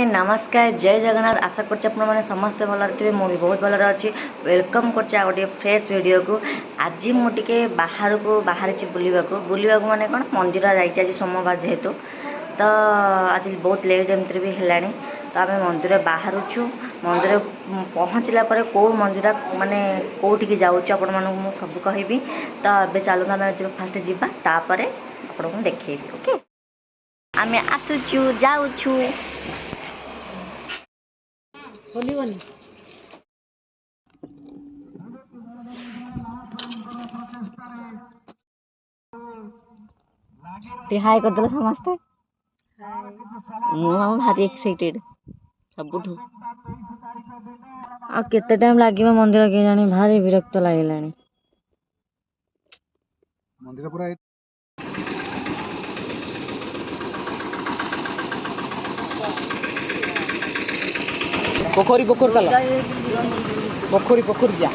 मैंने नमस्कार जय जगन्नाथ आशा कर समस्ते भल थे मुझे बहुत भल अच्छी वेलकम कर गोटे फ्रेश वीडियो को आज मुझे बाहर को बाहरी बुलवाक माने कौन मंदिर जा सोमवार जेहेतु तो आज बहुत लेट एमती भी है तो आम मंदिर बाहर मंदिर पहुँचला कौ मंदिर माने कौटी जाऊँ आपण मानक सब कहि तो ए चलता आम फास्ट जापर आपको देखेबी ओके आमे आसुचु जाउछु बोलिबनी हाय करदे समस्ते भारी एक्साइटेड सबुठू आ केते टाइम लागिबो मंदिर के जानी भारी विरक्त लागिलानी मंदिर पूरा पोखरी पोखर चल पोखरी पोखर जा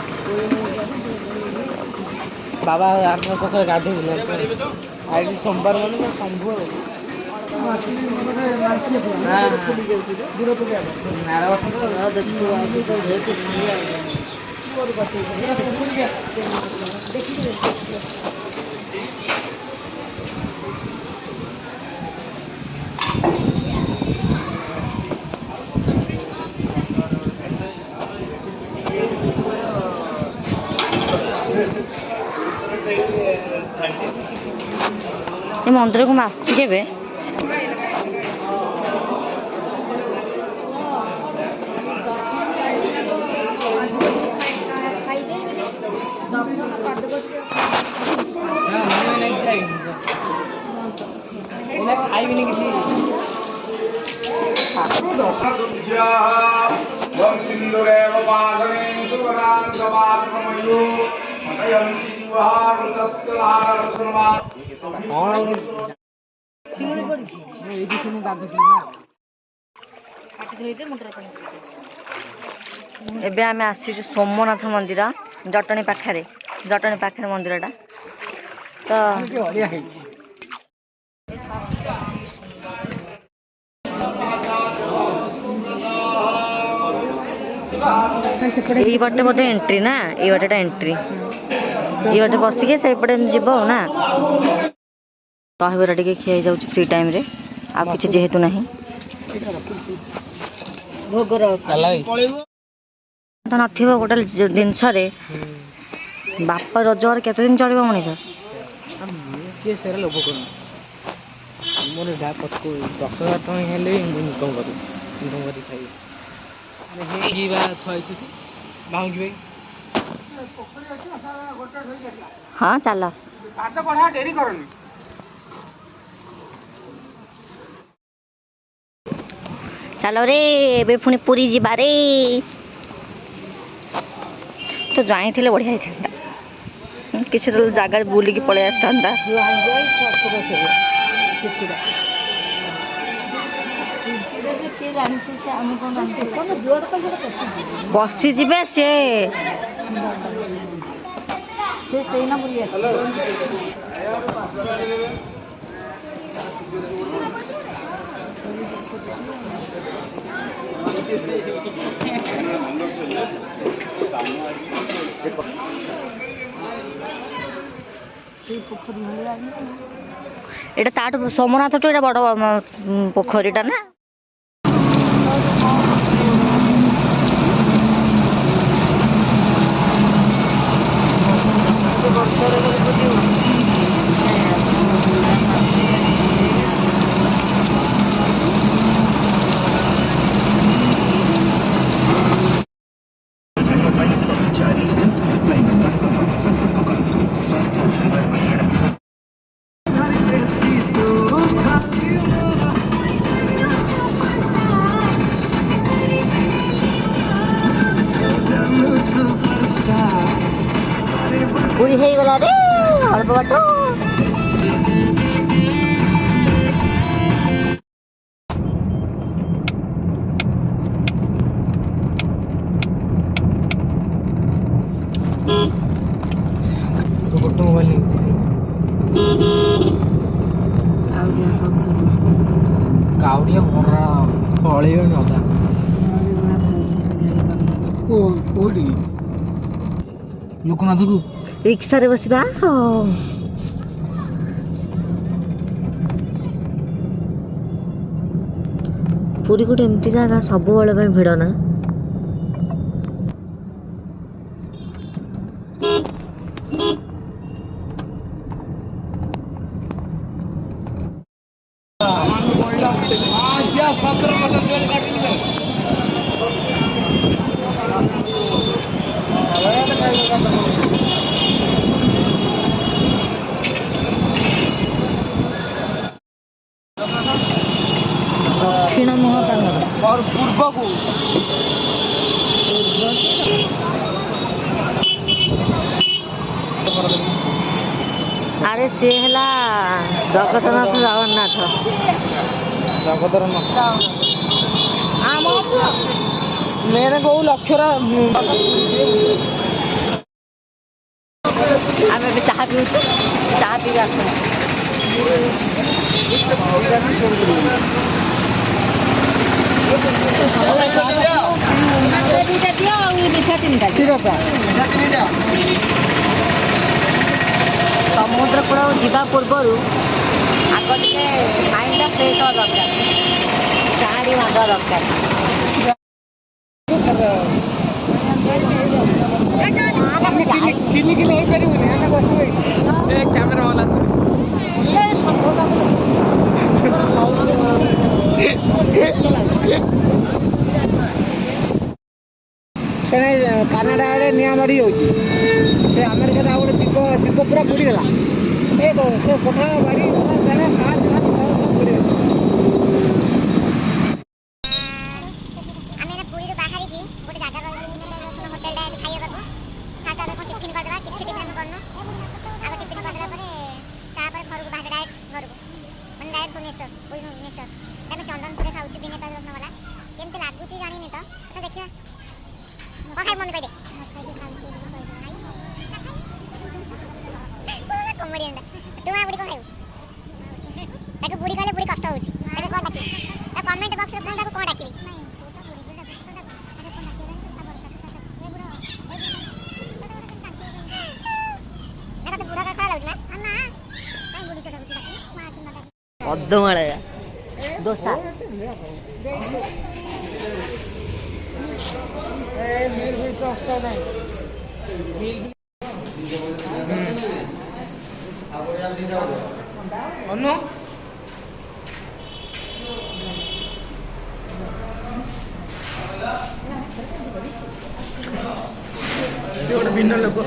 बाबा आठ पोखर गाधे आज सोमवार मन शंभु ये मंदिर को आसछि केबे एबे आमे आसीछु सोमनाथ मंदिर जटणी पाखरे मंदिरटा तो यही बाटे बोधे एंट्री ना ये बाटेटा एंट्री ये बाटे बसिके से पटे जीव ना कहबेरा टिके खिया जाउछ फ्री टाइम रे आ किछि जेहेतु नाही भोगर तो नथिबो गोटे जिनस रे बापा रोजगार केते दिन चलिबो मनीष के सेरा लोभ कर मोर जा पटको 10,000 टका हेले इनकम करी खाई हे जीवा थई छु बाउंगी भाई हाँ चल पाठ पढ़ा देरी करनी चलो रे एबे पुणी पूरी जीवा रे तो जाई थिले बढ़िया था किसी जगह बुलिकी पड़े आसता बसी जीवे से एटा ताटू सोमनाथ टू एटा बड़ पोखरीटा ना ଢଳେଇବେଣି ଅଧା। କୋଉଠି ଲୋକନାଥକୁ ରିକ୍ସାରେ ବସିବା। ପୁରୀ ଗୋଟେ ଏମିତି ଜାଗା ସବୁବେଳେ ପାଇଁ ଭିଡ଼ ନା। ଦକ୍ଷିଣ ମୁହଁ ତାଙ୍କର ପୂର୍ବକୁ ଆରେ ସିଏ ହେଲା ଜଗତନାଥ ଜଗନ୍ନାଥ। ଜଗତର ମେନ୍ କୋଉ ଲକ୍ଷ୍ୟର ଆମେ ଏବେ ଚାହା ପିଉଛୁ, ଚାହା ପିଇକି ଆସୁଛୁ। ସମୁଦ୍ର କୂଳ ଯିବା ପୂର୍ବରୁ ଆଗ ଟିକେ ମାଇଣ୍ଡଟା ଫ୍ରେଶ୍ ହେବା ଦରକାର, ଚାହା ଟିକେ ମାରିଦେବା ଦରକାର। ହେଇପାରିବୁନି ଆମେ ବସିବୁ କ୍ୟାମେରା ବାଲା ସେଣେ କାନାଡ଼ା ଆଡ଼େ ନିଆଁ ମାରି ଯାଉଛି। ସେ ଆମେରିକାରେ ଆଉ ଗୋଟେ ଦ୍ୱୀପ ପୁରା ବୁଡ଼ିଗଲା। ଏ ସେ କୋଠା ବାଡ଼ି ଆମେ ପୁରୀରୁ ବାହାରିକି ଗୋଟେ ଜାଗା ରହିଲୁ ହୋଟେଲଟା ଖାଇବାକୁ। ଫାଷ୍ଟ ଆମେ କ'ଣ ଟିଫିନ୍ କରିଦେବା, କିଛି ଟିଫିନ୍ ଆମେ କରିନୁ। ଆଗ ଟିଫିନ୍ କରିଦେଲା ପରେ ତାପରେ ଘରକୁ ବାହାରେ ଡାଇରେକ୍ଟ ଘରକୁ, ମାନେ ଡାଇରେକ୍ଟ ଭୁବନେଶ୍ୱର। ଆମେ ଚନ୍ଦନପୁରରେ ଖାଉଛୁ ବିନା ପିଆଜ ରସୁଣ ବାଲା। କେମିତି ଲାଗୁଛି ଜାଣିନି ତ, ଦେଖିବା। କ'ଣ ଖାଇ ମନେ କହିଦେ କମେଡ଼ିଆନଟା। ତୁ ବୁଢ଼ୀ କ'ଣ ଖାଇବୁ? ତାକୁ ବୁଢ଼ୀ କହିଲେ ବୁଢ଼ୀ କଷ୍ଟ ହେଉଛି। ତାକୁ କ'ଣ ଡାକିବି? ତା କମେଣ୍ଟ ବକ୍ସରେ କ'ଣ ତାକୁ କ'ଣ ଡାକିବି? ଅଧମାଳ ଦୋସା ଗୋଟେ ଭିନ୍ନ ଲୋକ